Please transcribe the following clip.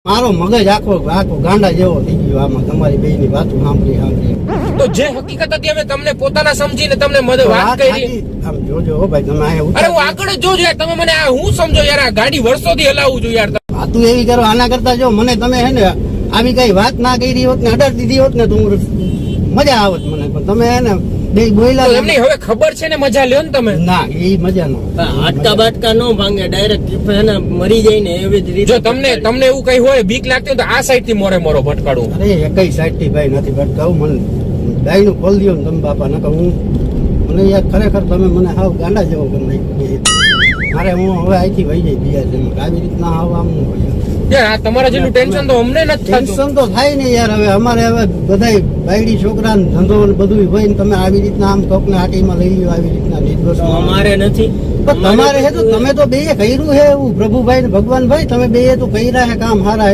મારો મગજ આખો ગાંડા જેવો થઈ ગયો આમાં તમારી બેયની વાતો સાંભળી. તો જે હકીકત હતી અમે તમને પોતાના સમજીને તમને વાત કરી. આમ જોજો હો ભાઈ તમે અહીંયા અરે હું આગળ જ જોજો યાર, તમે મને આ હું સમજો યાર, આ ગાડી વર્ષોથી હલાવું છું યાર. વાતું એવી કરો, આના કરતા જો મને તમે હે ને આવી કઈ વાત ના કરી હોત ને અડર દીધી હોત ને તો મજા આવત મને, પણ તમે હે ને બે બોયલા એમને હવે ખબર છે ને, મજા લ્યો ને તમે. ના એ મજા નો હાટકા બાટકા નો ભાંગે, ડાયરેક્ટ મરી જાય ને એવી જ રીતે. જો તમને એવું કઈ હોય બીક લાગતી હોય તો આ સાઈડ થી મોરો ભટકાડું. અરે એકઈ સાઈડ થી ભાઈ નથી ભટકાવું, મને ગાય નું ખોલ દો ને તમે બાપા, નકર હું મને યાર ખરેખર તમે મને હાવ ગાંડા જેવો કરી નાખ્યો. મારે હું હવે અહીંથી વહી જાય બીજા છે, આવી રીતના હાવ આમ યાર આ તમારા જેટલું ટેન્શન તો અમને નથી થતું. ટેન્શન તો થાય ને યાર, હવે અમારે હવે બધાય બાયડી છોકરા ધંધો ને બધું હોય ને તમે આવી રીતના આમ કોક ને આટીમાં લઈ લ્યો આવી રીતના નિર્દોષ. અમારે નથી, તમારે હે તો તમે તો બે કર્યું હે એવું પ્રભુભાઈ ને ભગવાનભાઈ, તમે બે તો કર્યા હે કામ હારા.